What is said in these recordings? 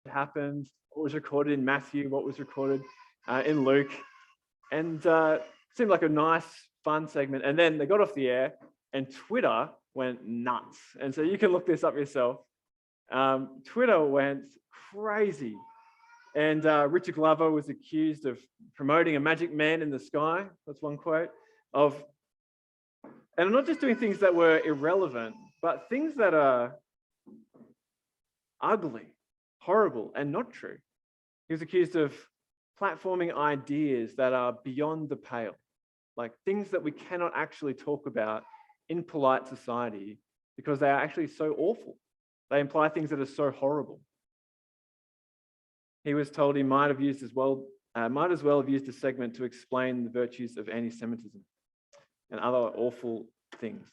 happened, what was recorded in Matthew, what was recorded in Luke. And seemed like a nice, fun segment. And then they got off the air and Twitter went nuts. And so you can look this up yourself. Twitter went crazy. And Richard Glover was accused of promoting a magic man in the sky. That's one quote. And not just doing things that were irrelevant, but things that are ugly, horrible, and not true. He was accused of platforming ideas that are beyond the pale, like things that we cannot actually talk about in polite society because they are actually so awful. They imply things that are so horrible. He was told he might as well have used a segment to explain the virtues of anti-Semitism and other awful things.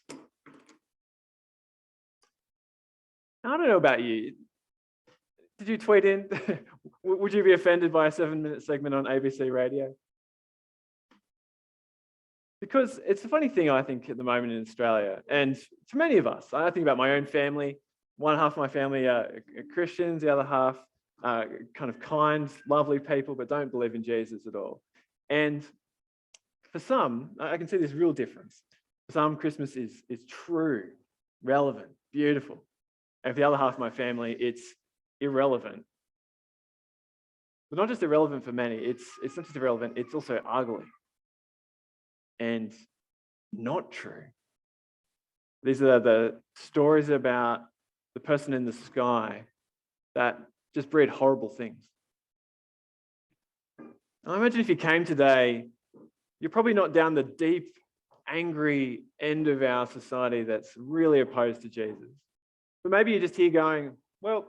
I don't know about you. Did you tweet in? Would you be offended by a 7-minute segment on ABC radio? Because it's a funny thing, I think, at the moment in Australia. And for many of us, I think about my own family. One half of my family are Christians, the other half kind of kind, lovely people, but don't believe in Jesus at all. And for some, I can see this real difference. For some, Christmas is true, relevant, beautiful. And for the other half of my family, it's irrelevant. But not just irrelevant for many, it's not just irrelevant, it's also ugly and not true. These are the stories about the person in the sky that just breed horrible things. I imagine if you came today, you're probably not down the deep, angry end of our society that's really opposed to Jesus. But maybe you're just here going, well,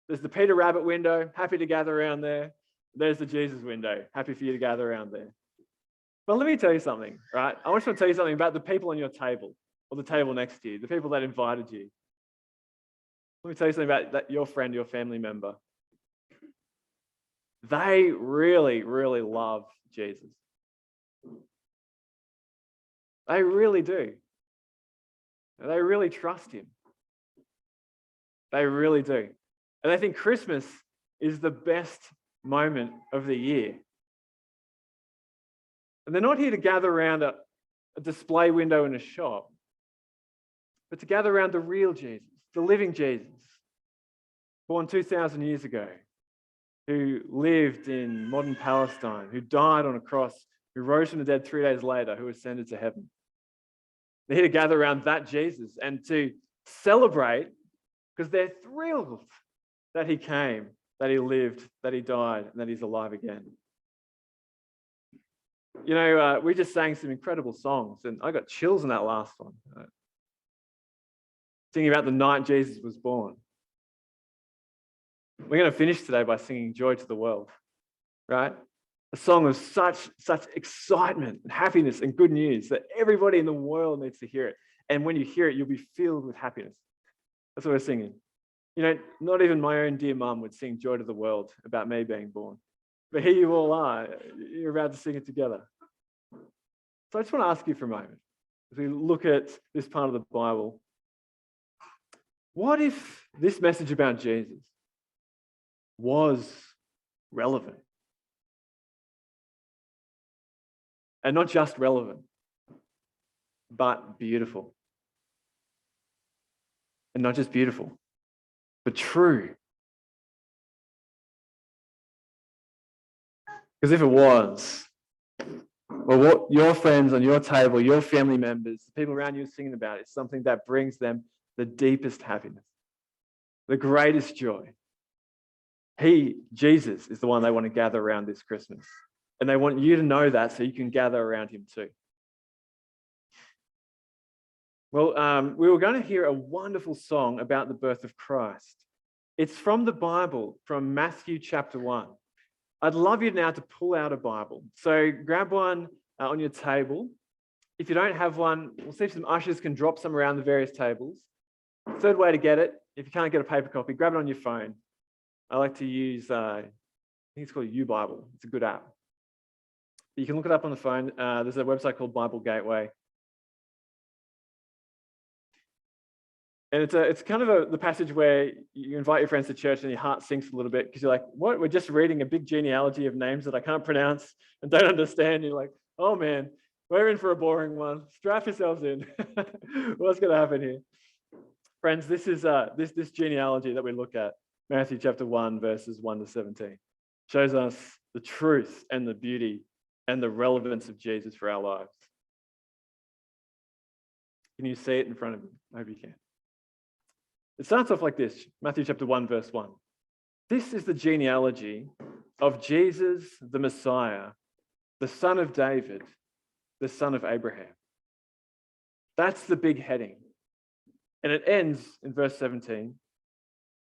there's the Peter Rabbit window, happy to gather around there. There's the Jesus window, happy for you to gather around there. But let me tell you something, right? I want to tell you something about the people on your table or the table next to you, the people that invited you. Let me tell you something about that, your friend, your family member. They really, really love Jesus. They really do. They really trust him. They really do. And they think Christmas is the best moment of the year. And they're not here to gather around a display window in a shop, but to gather around the real Jesus, the living Jesus, born 2,000 years ago, who lived in modern Palestine, who died on a cross, who rose from the dead 3 days later, who ascended to heaven. They're here to gather around that Jesus and to celebrate because they're thrilled that he came, that he lived, that he died, and that he's alive again. You know, we just sang some incredible songs, and I got chills in that last one. Singing about the night Jesus was born. We're going to finish today by singing Joy to the World, right? A song of such excitement and happiness and good news that everybody in the world needs to hear it. And when you hear it, you'll be filled with happiness. That's what we're singing. You know, not even my own dear mum would sing Joy to the World about me being born. But here you all are. You're about to sing it together. So I just want to ask you for a moment, as we look at this part of the Bible, what if this message about Jesus was relevant? And not just relevant, but beautiful. And not just beautiful, but true. Because if it was, well, what your friends on your table, your family members, the people around you are singing about, is something that brings them the deepest happiness, the greatest joy. Jesus, is the one they want to gather around this Christmas. And they want you to know that so you can gather around him too. Well, we were going to hear a wonderful song about the birth of Christ. It's from the Bible, from Matthew chapter 1. I'd love you now to pull out a Bible. So grab one on your table. If you don't have one, we'll see if some ushers can drop some around the various tables. Third way to get it, if you can't get a paper copy, grab it on your phone. I like to use, I think it's called YouBible. It's a good app. You can look it up on the phone. There's a website called Bible Gateway. And it's kind of the passage where you invite your friends to church and your heart sinks a little bit because you're like, what? We're just reading a big genealogy of names that I can't pronounce and don't understand. You're like, oh man, we're in for a boring one. Strap yourselves in. What's going to happen here? Friends, this is this genealogy that we look at, Matthew chapter 1, verses 1 to 17, shows us the truth and the beauty and the relevance of Jesus for our lives. Can you see it in front of you? I hope you can. It starts off like this, Matthew chapter 1, verse 1. This is the genealogy of Jesus, the Messiah, the son of David, the son of Abraham. That's the big heading. And it ends in verse 17.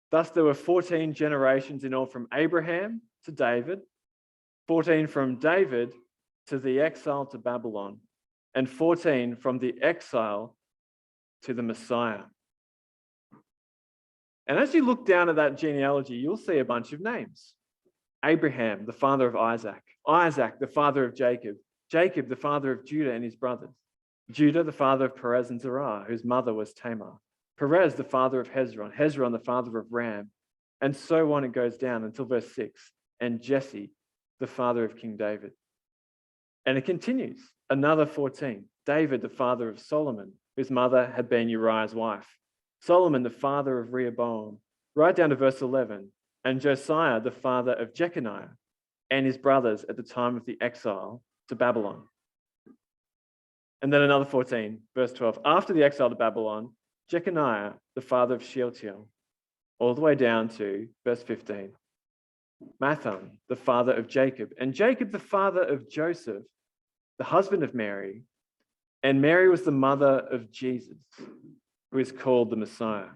Thus there were 14 generations in all from Abraham to David, 14 from David to the exile to Babylon, and 14 from the exile to the Messiah. And as you look down at that genealogy, you'll see a bunch of names. Abraham, the father of Isaac. Isaac, the father of Jacob. Jacob, the father of Judah and his brothers. Judah, the father of Perez and Zerah, whose mother was Tamar. Perez, the father of Hezron. Hezron, the father of Ram. And so on it goes down until verse 6. And Jesse, the father of King David. And it continues. Another 14. David, the father of Solomon, whose mother had been Uriah's wife. Solomon, the father of Rehoboam, right down to verse 11, and Josiah, the father of Jeconiah, and his brothers at the time of the exile to Babylon. And then another 14, verse 12, after the exile to Babylon, Jeconiah, the father of Shealtiel, all the way down to verse 15, Mathan, the father of Jacob, and Jacob, the father of Joseph, the husband of Mary, and Mary was the mother of Jesus, who is called the Messiah.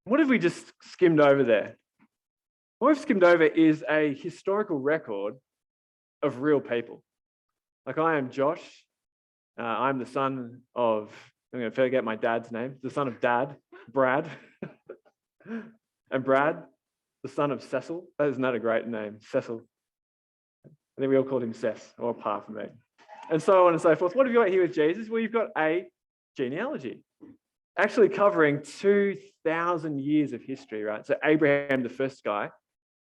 What have we just skimmed over there? What we've skimmed over is a historical record of real people. Like I am Josh. I'm the son of, I'm going to forget my dad's name, the son of Dad, Brad. And Brad, the son of Cecil. That is not a great name, Cecil. I think we all called him Cess, or apart from me. And so on and so forth. What have you got here with Jesus? Well, you've got a genealogy, actually covering 2,000 years of history, right? So Abraham, the first guy,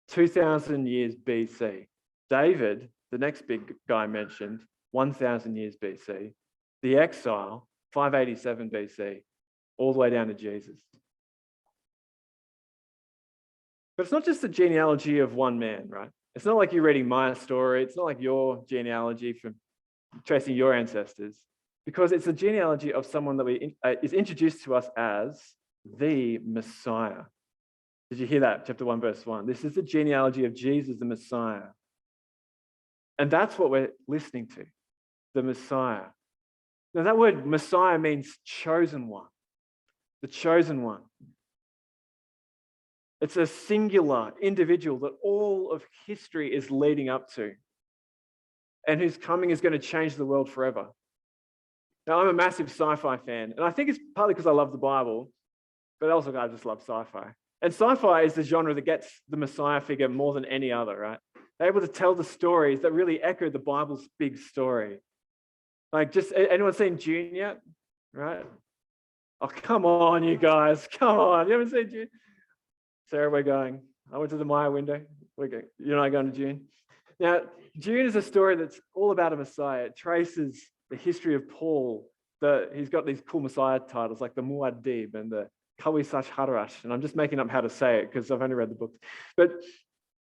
2,000 years BC. David, the next big guy mentioned, 1,000 years BC. The exile, 587 BC, all the way down to Jesus. But it's not just the genealogy of one man, right? It's not like you're reading my story. It's not like your genealogy from tracing your ancestors, because it's a genealogy of someone that is introduced to us as the Messiah. Did you hear that? Chapter 1, verse 1. This is the genealogy of Jesus, the Messiah. And that's what we're listening to, the Messiah. Now, that word Messiah means chosen one, the chosen one. It's a singular individual that all of history is leading up to, and whose coming is going to change the world forever. Now, I'm a massive sci-fi fan, and I think it's partly because I love the Bible, but also I just love sci-fi. And sci-fi is the genre that gets the Messiah figure more than any other, right? They're able to tell the stories that really echo the Bible's big story. Like, just anyone seen Dune yet? Right? Oh, come on, you guys. Come on. You haven't seen Dune? Sarah, we're going. I went to the Maya window. You and I going to Dune. Now, Dune is a story that's all about a Messiah. It traces the history of Paul. He's got these cool Messiah titles like the Muad'Dib and the Kawisash Harash. And I'm just making up how to say it because I've only read the book. But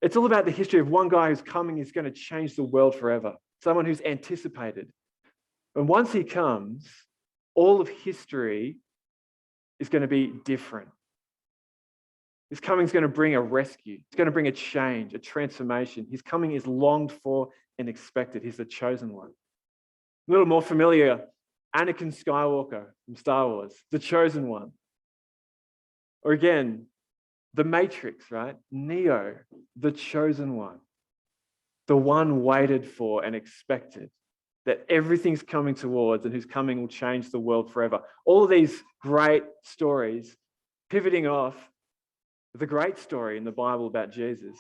it's all about the history of one guy who's coming, is going to change the world forever. Someone who's anticipated. And once he comes, all of history is going to be different. His coming is going to bring a rescue. It's going to bring a change, a transformation. His coming is longed for and expected. He's the chosen one. A little more familiar, Anakin Skywalker from Star Wars, the chosen one. Or again, the Matrix, right? Neo, the chosen one. The one waited for and expected, that everything's coming towards and whose coming will change the world forever. All of these great stories pivoting off the great story in the Bible about Jesus.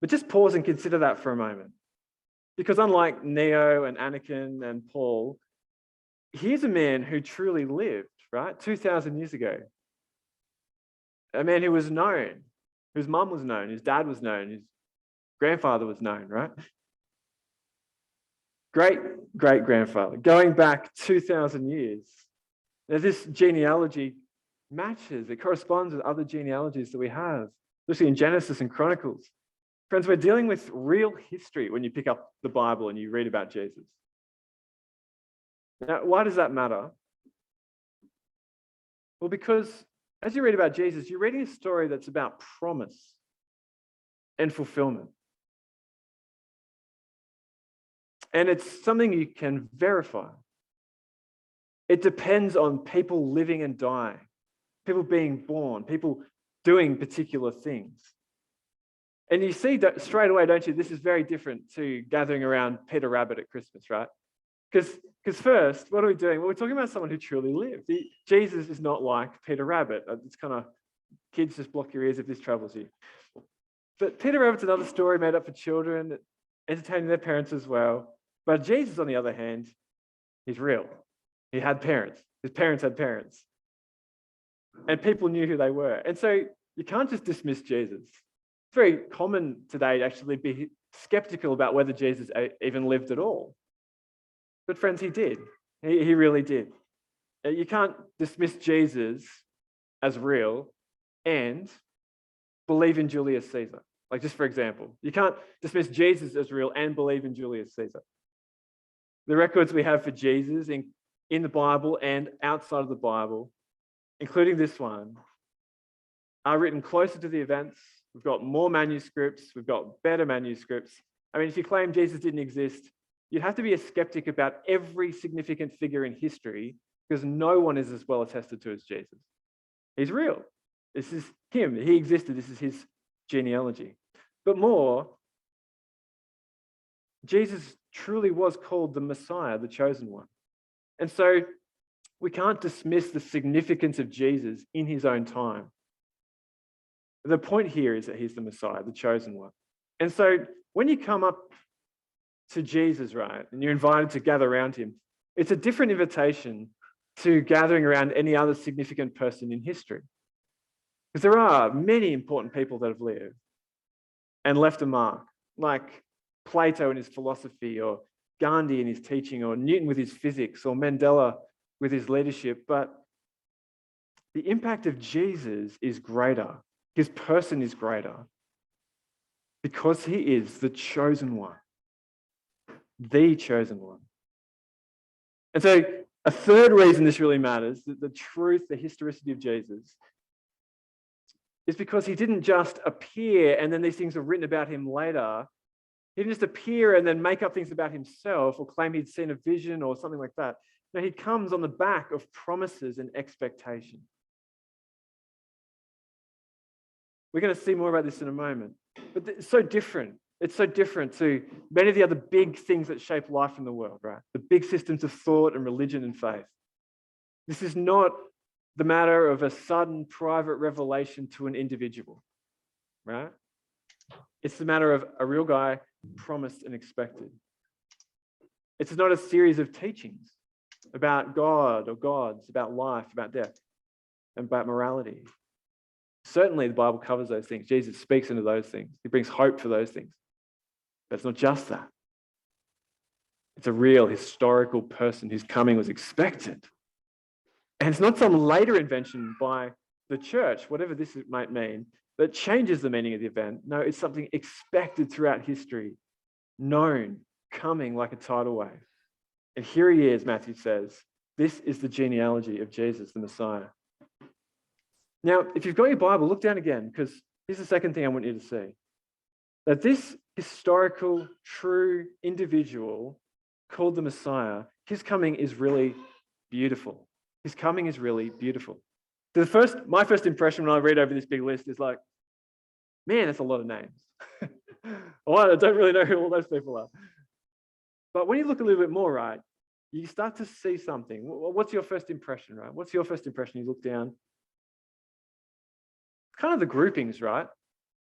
But just pause and consider that for a moment. Because unlike Neo and Anakin and Paul, here's a man who truly lived, right? 2,000 years ago. A man who was known, whose mum was known, his dad was known, his grandfather was known, right? Great-great-grandfather, going back 2,000 years. Now, this genealogy matches, it corresponds with other genealogies that we have, especially in Genesis and Chronicles. Friends, we're dealing with real history when you pick up the Bible and you read about Jesus. Now, why does that matter? Well, because as you read about Jesus, you're reading a story that's about promise and fulfillment. And it's something you can verify. It depends on people living and dying, people being born, people doing particular things. And you see straight away, don't you, this is very different to gathering around Peter Rabbit at Christmas, right? Because first, what are we doing? Well, we're talking about someone who truly lived. Jesus is not like Peter Rabbit. It's kind of, kids, just block your ears if this troubles you. But Peter Rabbit's another story made up for children, entertaining their parents as well. But Jesus, on the other hand, he's real. He had parents. His parents had parents. And people knew who they were. And so you can't just dismiss Jesus. It's very common today to actually be skeptical about whether Jesus even lived at all. But friends, he did. He really did. You can't dismiss Jesus as real and believe in Julius Caesar. Like, just for example, you can't dismiss Jesus as real and believe in Julius Caesar. The records we have for Jesus in the Bible and outside of the Bible, including this one, are written closer to the events. We've got more manuscripts. We've got better manuscripts. I mean, if you claim Jesus didn't exist, you'd have to be a skeptic about every significant figure in history because no one is as well attested to as Jesus. He's real. This is him. He existed. This is his genealogy. But more, Jesus truly was called the Messiah, the chosen one. And so we can't dismiss the significance of Jesus in his own time. The point here is that he's the Messiah, the chosen one. And so when you come up to Jesus, right, and you're invited to gather around him, it's a different invitation to gathering around any other significant person in history. Because there are many important people that have lived and left a mark, like Plato and his philosophy, or Gandhi and his teaching, or Newton with his physics, or Mandela with his leadership. But the impact of Jesus is greater. His person is greater because he is the chosen one, the chosen one. And so a third reason this really matters, the truth, the historicity of Jesus, is because he didn't just appear and then these things are written about him later. He didn't just appear and then make up things about himself or claim he'd seen a vision or something like that. No, he comes on the back of promises and expectation. We're going to see more about this in a moment. But it's so different. It's so different to many of the other big things that shape life in the world, right? The big systems of thought and religion and faith. This is not the matter of a sudden private revelation to an individual, right? It's the matter of a real guy promised and expected. It's not a series of teachings about God or gods, about life, about death, and about morality. Certainly the Bible covers those things. Jesus speaks into those things. He brings hope for those things. But it's not just that. It's a real historical person whose coming was expected. And it's not some later invention by the church, whatever this might mean, that changes the meaning of the event. No, it's something expected throughout history, known, coming like a tidal wave. And here he is, Matthew says, this is the genealogy of Jesus, the Messiah. Now, if you've got your Bible, look down again, because here's the second thing I want you to see. That this historical, true individual called the Messiah, his coming is really beautiful. His coming is really beautiful. So my first impression when I read over this big list is like, man, that's a lot of names. I don't really know who all those people are. But when you look a little bit more, right, you start to see something. What's your first impression, right? What's your first impression? You look down. Kind of the groupings, right?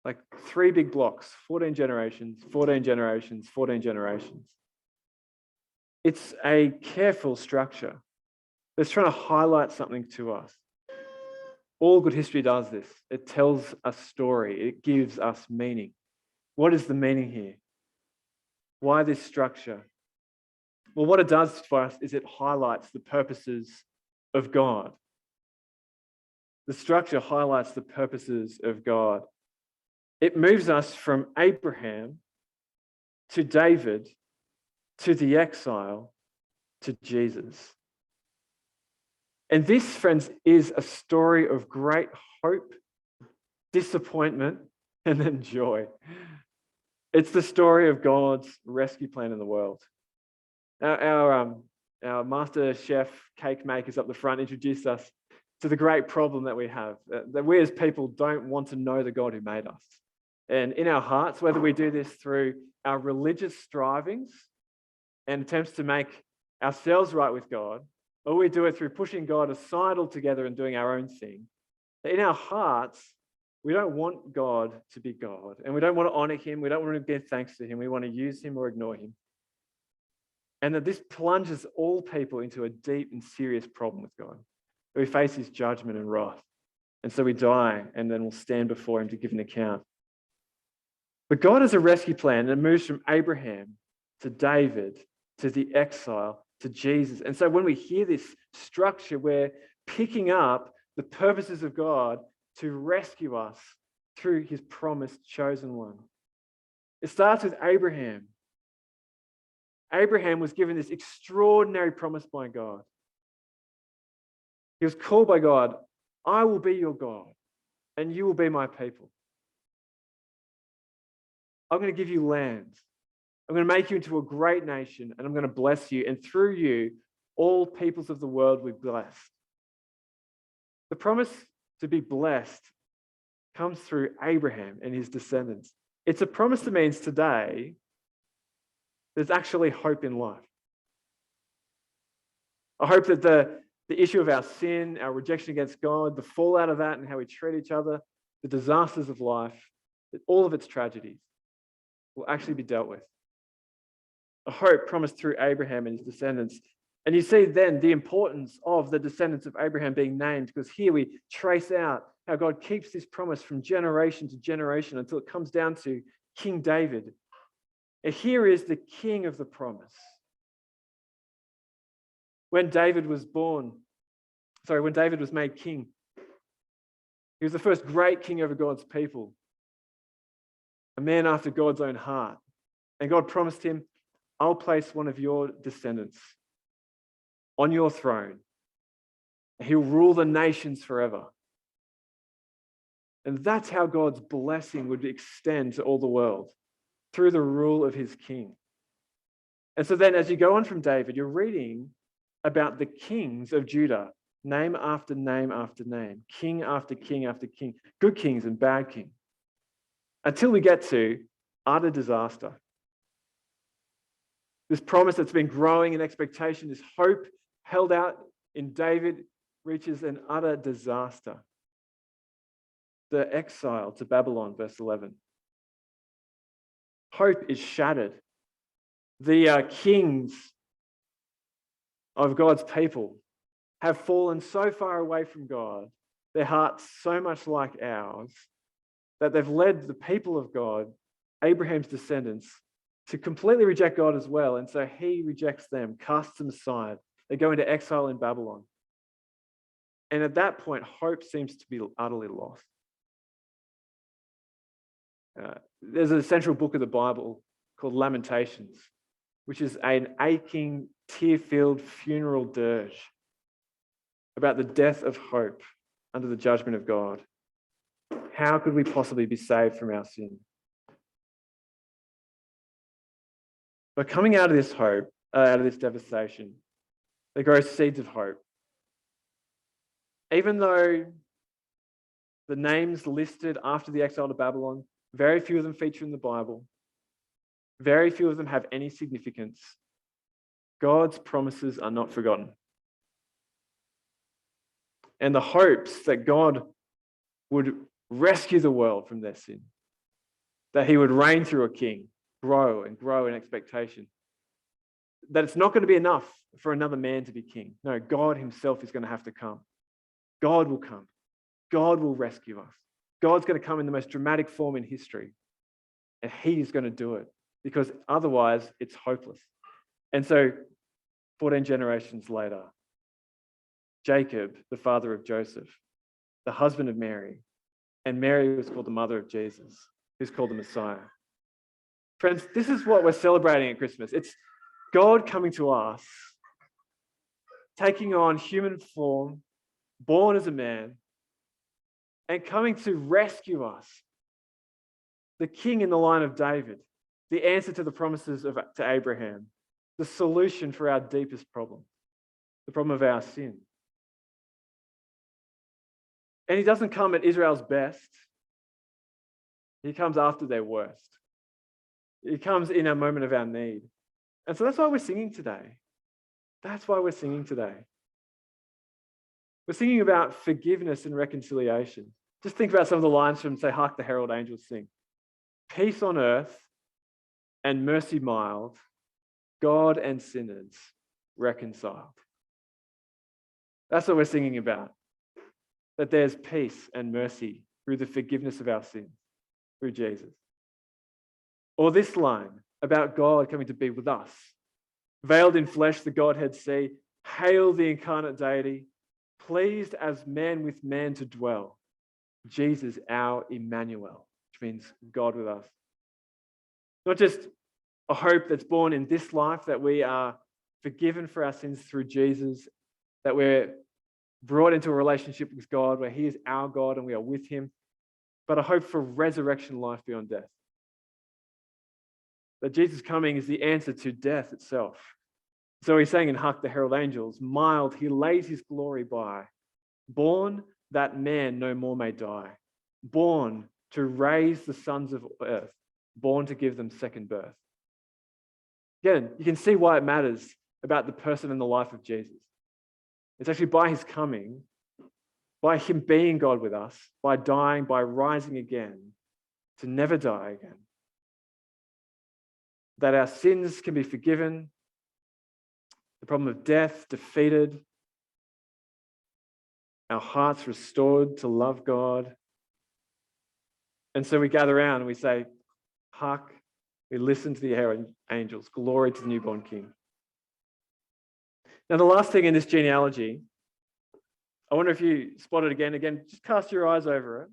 Like 3 big blocks, 14 generations, 14 generations, 14 generations. It's a careful structure. It's trying to highlight something to us. All good history does this. It tells a story. It gives us meaning. What is the meaning here? Why this structure? Well, what it does for us is it highlights the purposes of God. The structure highlights the purposes of God. It moves us from Abraham to David to the exile to Jesus. And this, friends, is a story of great hope, disappointment, and then joy. It's the story of God's rescue plan in the world. Our master chef, cake makers up the front introduced us to the great problem that we have, that we as people don't want to know the God who made us. And in our hearts, whether we do this through our religious strivings and attempts to make ourselves right with God, or we do it through pushing God aside altogether and doing our own thing, in our hearts, we don't want God to be God, and we don't want to honor him. We don't want to give thanks to him. We want to use him or ignore him. And that this plunges all people into a deep and serious problem with God. We face his judgment and wrath. And so we die, and then we'll stand before him to give an account. But God has a rescue plan, and it moves from Abraham to David to the exile to Jesus. And so when we hear this structure, we're picking up the purposes of God to rescue us through his promised chosen one. It starts with Abraham. Abraham was given this extraordinary promise by God. He was called by God, I will be your God, and you will be my people. I'm going to give you land. I'm going to make you into a great nation, and I'm going to bless you. And through you, all peoples of the world will be blessed. The promise to be blessed comes through Abraham and his descendants. It's a promise that means today there's actually hope in life. I hope that the issue of our sin, our rejection against God, the fallout of that and how we treat each other, the disasters of life, that all of its tragedies will actually be dealt with. A hope promised through Abraham and his descendants. And you see then the importance of the descendants of Abraham being named, because here we trace out how God keeps this promise from generation to generation until it comes down to King David. And here is the king of the promise. When David was made king, he was the first great king over God's people, a man after God's own heart. And God promised him, I'll place one of your descendants on your throne. He'll rule the nations forever. And that's how God's blessing would extend to all the world, through the rule of his king. And so then as you go on from David, you're reading about the kings of Judah, name after name after name, king after king after king, good kings and bad kings, until we get to utter disaster. This promise that's been growing in expectation, this hope held out in David, reaches an utter disaster. The exile to Babylon, verse 11. Hope is shattered. The kings of God's people have fallen so far away from God, their hearts so much like ours, that they've led the people of God, Abraham's descendants, to completely reject God as well. And so he rejects them, casts them aside. They go into exile in Babylon. And at that point, hope seems to be utterly lost. There's a central book of the Bible called Lamentations, which is an aching, tear-filled funeral dirge about the death of hope under the judgment of God. How could we possibly be saved from our sin? But coming out of this hope, out of this devastation, there grow seeds of hope. Even though the names listed after the exile to Babylon, very few of them feature in the Bible, very few of them have any significance, God's promises are not forgotten. And the hopes that God would rescue the world from their sin, that he would reign through a king, grow and grow in expectation. that it's not going to be enough for another man to be king. No, God himself is going to have to come. God will come. God will rescue us. God's going to come in the most dramatic form in history. And he is going to do it, because otherwise it's hopeless. And so 14 generations later, Jacob, the father of Joseph, the husband of Mary, and Mary was called the mother of Jesus, who's called the Messiah. Friends, this is what we're celebrating at Christmas. It's God coming to us, taking on human form, born as a man, and coming to rescue us. The king in the line of David, the answer to the promises to Abraham, the solution for our deepest problem, the problem of our sin. And he doesn't come at Israel's best. He comes after their worst. He comes in a moment of our need. And so that's why we're singing today. That's why we're singing today. We're singing about forgiveness and reconciliation. Just think about some of the lines from, say, Hark the Herald Angels Sing. Peace on earth and mercy mild, God and sinners reconciled. That's what we're singing about. That there's peace and mercy through the forgiveness of our sins, through Jesus. Or this line about God coming to be with us. Veiled in flesh, the Godhead see. Hail the incarnate deity, pleased as man with man to dwell. Jesus, our Emmanuel, which means God with us. Not just a hope that's born in this life, that we are forgiven for our sins through Jesus, that we're brought into a relationship with God where he is our God and we are with him, but a hope for resurrection life beyond death. That Jesus coming is the answer to death itself. So he's saying in Hark the Herald Angels, mild, he lays his glory by, born that man no more may die, born to raise the sons of earth, born to give them second birth. Again, you can see why it matters about the person and the life of Jesus. It's actually by his coming, by him being God with us, by dying, by rising again, to never die again, that our sins can be forgiven, the problem of death defeated, our hearts restored to love God. And so we gather around and we say, hark, we listen to the herald angels, glory to the newborn King. Now, the last thing in this genealogy, I wonder if you spot it again, just cast your eyes over it.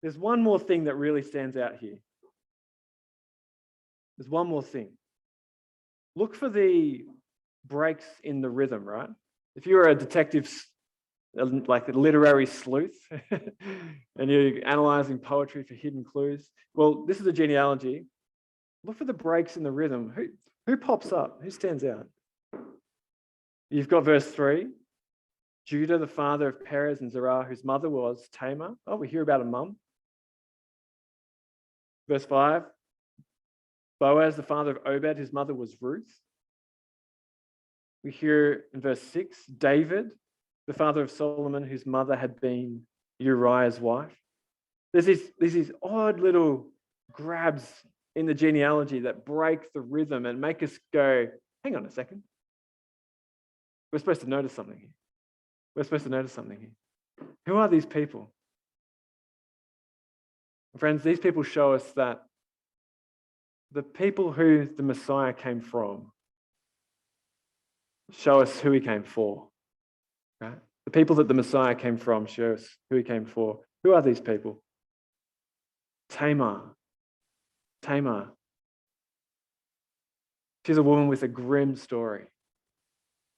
There's one more thing that really stands out here. There's one more thing. Look for the breaks in the rhythm, right? If you're a detective, like a literary sleuth, and you're analyzing poetry for hidden clues, well, this is a genealogy. Look for the breaks in the rhythm. Who pops up? Who stands out? You've got verse 3. Judah, the father of Perez and Zerah, whose mother was Tamar. Oh, we hear about a mum. Verse 5. Boaz, the father of Obed, whose mother was Ruth. We hear in verse 6, David, the father of Solomon, whose mother had been Uriah's wife. There's these odd little grabs in the genealogy that break the rhythm and make us go, hang on a second. We're supposed to notice something here. We're supposed to notice something here. Who are these people? Friends, these people show us that the people who the Messiah came from show us who he came for. Right? The people that the Messiah came from show us who he came for. Who are these people? Tamar. She's a woman with a grim story.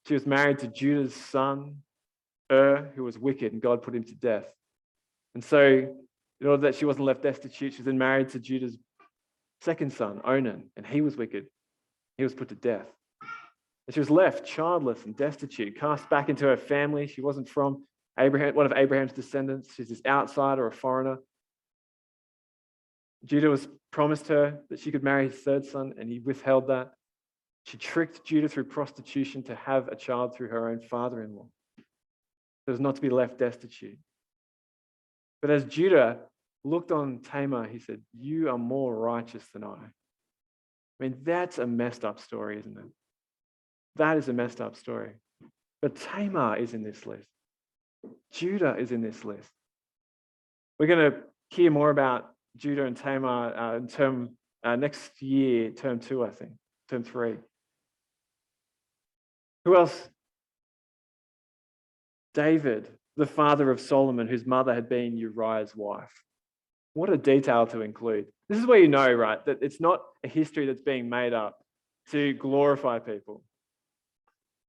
She was married to Judah's son, who was wicked, and God put him to death. And so, in order that she wasn't left destitute, she was then married to Judah's second son, Onan, and he was wicked. He was put to death. And she was left childless and destitute, cast back into her family. She wasn't from Abraham, one of Abraham's descendants. She's this outsider, a foreigner. Judah was promised her that she could marry his third son, and he withheld that. She tricked Judah through prostitution to have a child through her own father-in-law, so as not to be left destitute. But as Judah looked on Tamar, he said, "You are more righteous than I." I mean, that's a messed up story, isn't it? That is a messed up story. But Tamar is in this list. Judah is in this list. We're going to hear more about Judah and Tamar in next year, term 2, I think, term 3. Who else? David, the father of Solomon, whose mother had been Uriah's wife. What a detail to include. This is where you know, right, that it's not a history that's being made up to glorify people.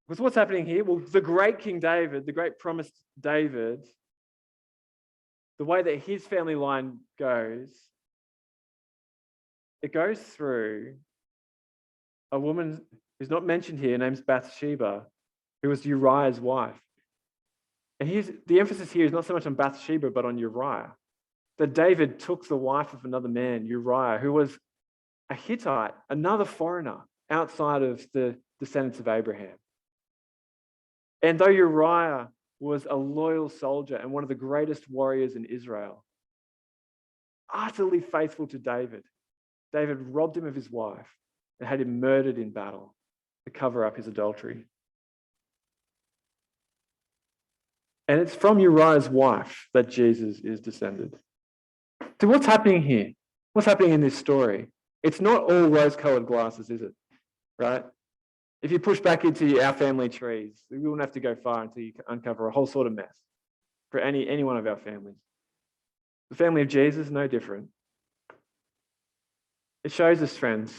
Because what's happening here? Well, the great King David, the great promised David, the way that his family line goes, it goes through a woman who's not mentioned here, named Bathsheba, who was Uriah's wife. And the emphasis here is not so much on Bathsheba, but on Uriah. That David took the wife of another man, Uriah, who was a Hittite, another foreigner outside of the descendants of Abraham. And though Uriah was a loyal soldier and one of the greatest warriors in Israel, utterly faithful to David, David robbed him of his wife and had him murdered in battle to cover up his adultery. And it's from Uriah's wife that Jesus is descended. So what's happening here? What's happening in this story? It's not all rose-colored glasses, is it? Right? If you push back into our family trees, we wouldn't have to go far until you uncover a whole sort of mess for any one of our families. The family of Jesus, no different. It shows us, friends,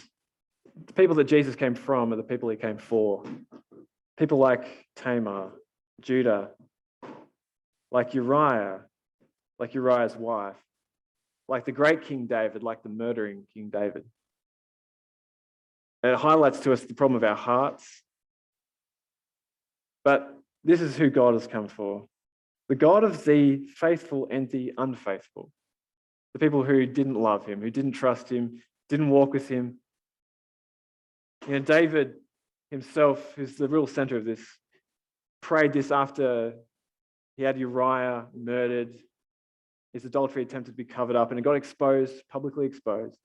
the people that Jesus came from are the people he came for. People like Tamar, Judah, like Uriah, like Uriah's wife, like the great King David, like the murdering King David. And it highlights to us the problem of our hearts. But this is who God has come for. The God of the faithful and the unfaithful. The people who didn't love him, who didn't trust him, didn't walk with him. You know, David himself, who's the real center of this, prayed this after he had Uriah murdered. His adultery attempted to be covered up, and it got exposed, publicly exposed.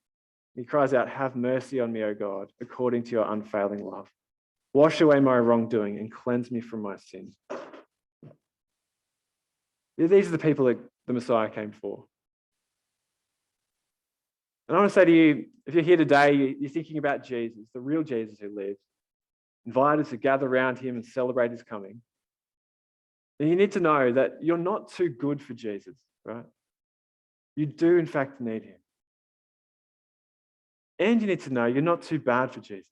He cries out, "Have mercy on me, O God, according to your unfailing love. Wash away my wrongdoing and cleanse me from my sin." These are the people that the Messiah came for. And I want to say to you, if you're here today, you're thinking about Jesus, the real Jesus who lives, invited to gather around him and celebrate his coming, then you need to know that you're not too good for Jesus, right? You do, in fact, need him. And you need to know you're not too bad for Jesus.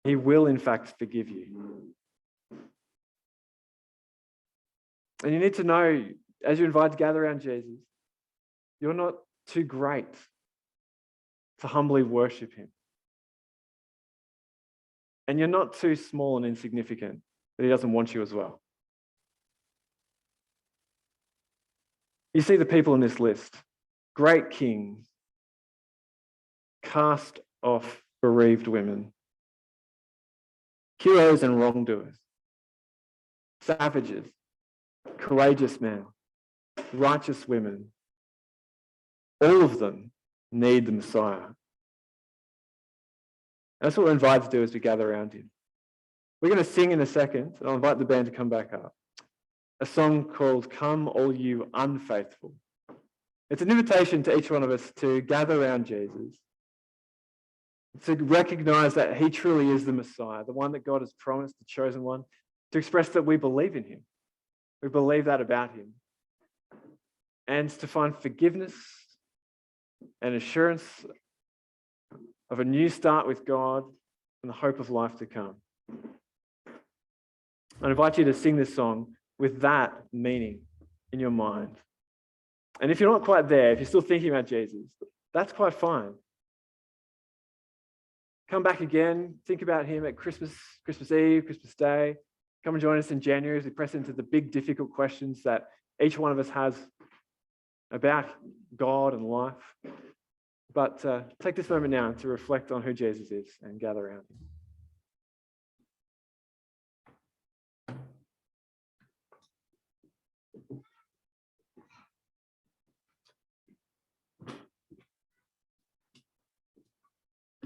He will, in fact, forgive you. And you need to know, as you're invited to gather around Jesus, you're not too great to humbly worship him. And you're not too small and insignificant that he doesn't want you as well. You see the people in this list: great kings, cast off bereaved women, heroes and wrongdoers, savages, courageous men, righteous women. All of them need the Messiah. That's what we're invited to do as we gather around him. We're going to sing in a second, and I'll invite the band to come back up. A song called "Come All You Unfaithful." It's an invitation to each one of us to gather around Jesus, to recognize that he truly is the Messiah, the one that God has promised, the chosen one, to express that we believe in him. We believe that about him. And to find forgiveness and assurance of a new start with God and the hope of life to come. I invite you to sing this song with that meaning in your mind. And if you're not quite there, if you're still thinking about Jesus, that's quite fine. Come back again, think about him at Christmas Eve, Christmas Day. Come and join us in January as we press into the big, difficult questions that each one of us has about God and life. But take this moment now to reflect on who Jesus is and gather around him.